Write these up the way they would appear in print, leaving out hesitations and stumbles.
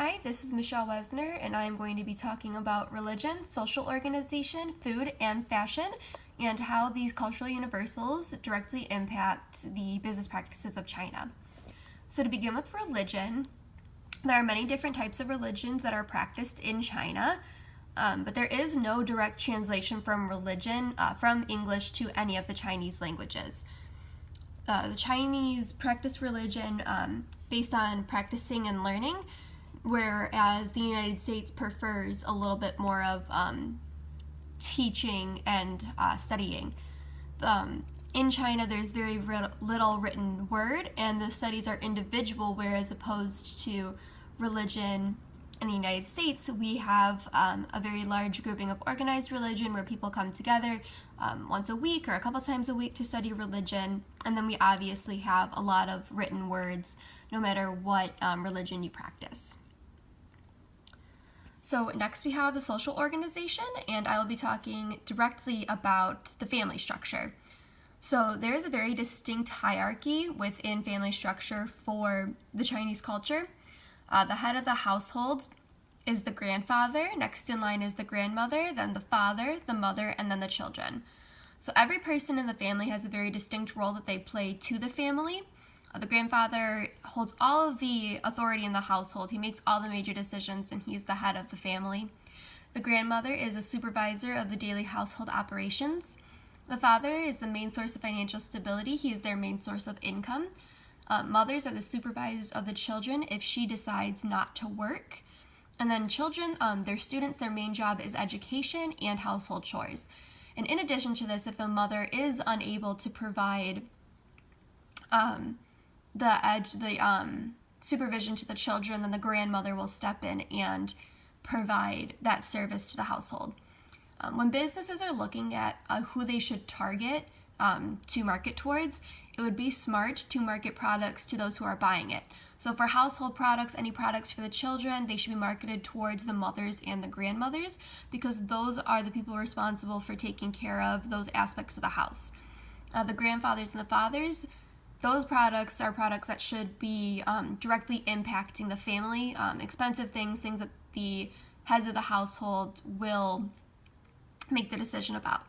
Hi, this is Michelle Wesner, and I am going to be talking about religion, social organization, food, and fashion, and how these cultural universals directly impact the business practices of China. So to begin with religion, there are many different types of religions that are practiced in China, but there is no direct translation from religion from English to any of the Chinese languages. The Chinese practice religion based on practicing and learning, whereas the United States prefers a little bit more of teaching and studying. In China, there's very little written word, and the studies are individual, whereas opposed to religion in the United States, we have a very large grouping of organized religion where people come together once a week or a couple times a week to study religion, and then we obviously have a lot of written words no matter what religion you practice. So next we have the social organization, and I will be talking directly about the family structure. So there is a very distinct hierarchy within family structure for the Chinese culture. The head of the household is the grandfather, next in line is the grandmother, then the father, the mother, and then the children. So every person in the family has a very distinct role that they play to the family. The grandfather holds all of the authority in the household. He makes all the major decisions, and he's the head of the family. The grandmother is a supervisor of the daily household operations. The father is the main source of financial stability. He is their main source of income. Mothers are the supervisors of the children if she decides not to work. And then children, they're students, their main job is education and household chores. And in addition to this, if the mother is unable to provide the supervision to the children, then the grandmother will step in and provide that service to the household. When businesses are looking at who they should target to market towards, it would be smart to market products to those who are buying it. So for household products, any products for the children, they should be marketed towards the mothers and the grandmothers, because those are the people responsible for taking care of those aspects of the house. The grandfathers and the fathers, those products are products that should be directly impacting the family, expensive things that the heads of the household will make the decision about.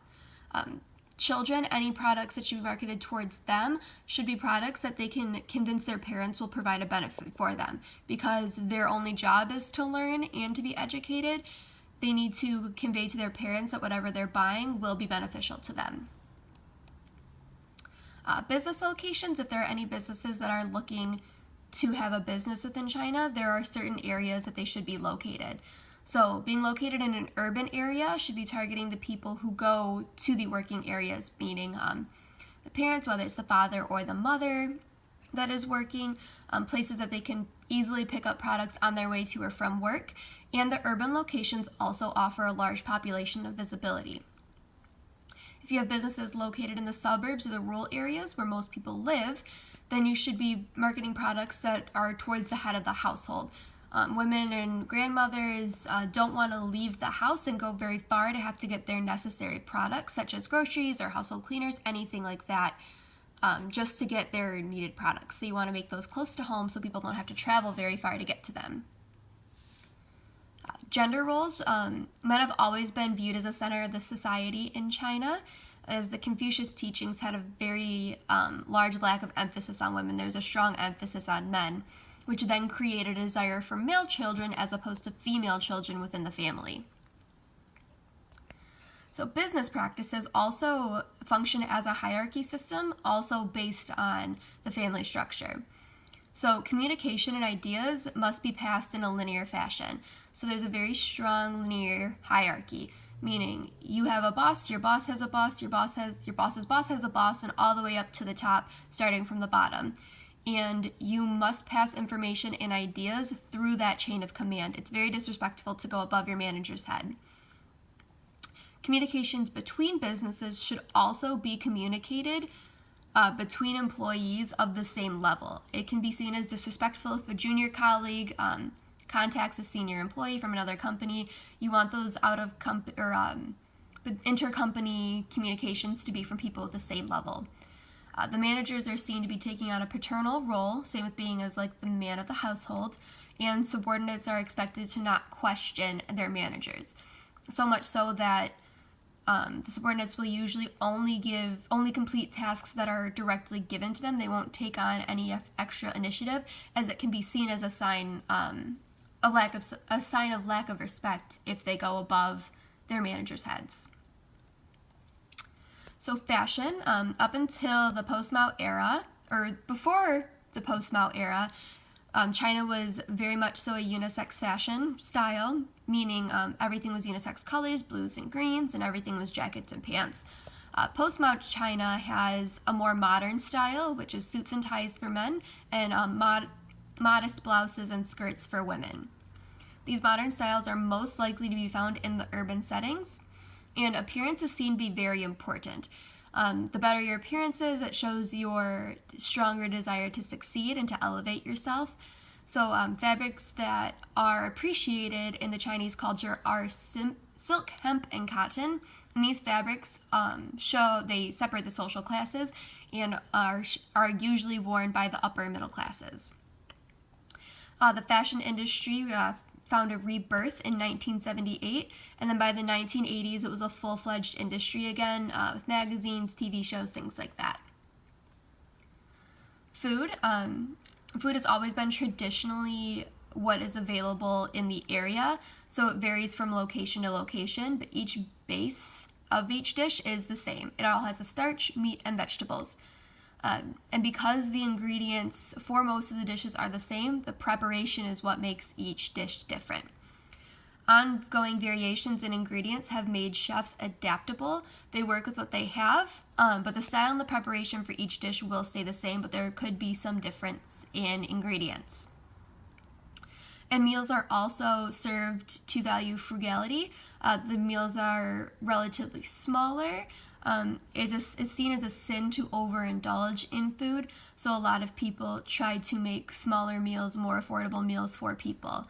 Children, any products that should be marketed towards them should be products that they can convince their parents will provide a benefit for them, because their only job is to learn and to be educated. They need to convey to their parents that whatever they're buying will be beneficial to them. Business locations, if there are any businesses that are looking to have a business within China, there are certain areas that they should be located. So being located in an urban area should be targeting the people who go to the working areas, meaning the parents, whether it's the father or the mother that is working, places that they can easily pick up products on their way to or from work, and the urban locations also offer a large population of visibility. If you have businesses located in the suburbs or the rural areas where most people live, then you should be marketing products that are towards the head of the household. Women and grandmothers don't want to leave the house and go very far to have to get their necessary products, such as groceries or household cleaners, anything like that, just to get their needed products. So you want to make those close to home so people don't have to travel very far to get to them. Gender roles, men have always been viewed as a center of the society in China, as the Confucius teachings had a very large lack of emphasis on women. There was a strong emphasis on men, which then created a desire for male children as opposed to female children within the family. So business practices also function as a hierarchy system, also based on the family structure. So communication and ideas must be passed in a linear fashion. So there's a very strong linear hierarchy, meaning you have a boss, your boss has a boss, your boss's boss has a boss, and all the way up to the top, starting from the bottom. And you must pass information and ideas through that chain of command. It's very disrespectful to go above your manager's head. Communications between businesses should also be communicated between employees of the same level. It can be seen as disrespectful if a junior colleague contacts a senior employee from another company. You want those intercompany communications to be from people at the same level. The managers are seen to be taking on a paternal role, same with being as like the man of the household, and subordinates are expected to not question their managers. So much so that the subordinates will usually only complete tasks that are directly given to them. They won't take on any extra initiative, as it can be seen as a sign of lack of respect if they go above their managers' heads. So fashion, up until the post-Mao era, or before the post-Mao era, China was very much so a unisex fashion style, meaning everything was unisex colors, blues and greens, and everything was jackets and pants. Post-Mao China has a more modern style, which is suits and ties for men, and modest blouses and skirts for women. These modern styles are most likely to be found in the urban settings, and appearance is seen to be very important. The better your appearance is, it shows your stronger desire to succeed and to elevate yourself. So fabrics that are appreciated in the Chinese culture are silk, hemp, and cotton. And these fabrics they separate the social classes and are usually worn by the upper middle classes. The fashion industry found a rebirth in 1978, and then by the 1980s it was a full-fledged industry again, with magazines, TV shows, things like that. Food has always been traditionally what is available in the area, so it varies from location to location, but each base of each dish is the same. It all has a starch, meat, and vegetables. And because the ingredients for most of the dishes are the same, the preparation is what makes each dish different. Ongoing variations in ingredients have made chefs adaptable. They work with what they have, but the style and the preparation for each dish will stay the same, but there could be some difference in ingredients. And meals are also served to value frugality. The meals are relatively smaller. It's seen as a sin to overindulge in food, so a lot of people try to make smaller meals, more affordable meals for people.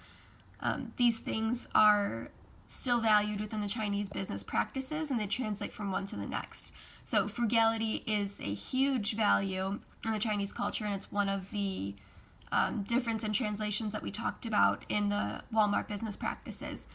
These things are still valued within the Chinese business practices, and they translate from one to the next. So frugality is a huge value in the Chinese culture, and it's one of the difference in translations that we talked about in the Walmart business practices.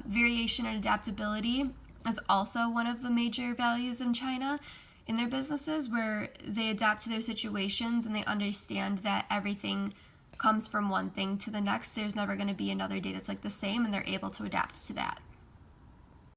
Variation and adaptability is also one of the major values in China in their businesses, where they adapt to their situations and they understand that everything comes from one thing to the next. There's never going to be another day that's like the same, and they're able to adapt to that.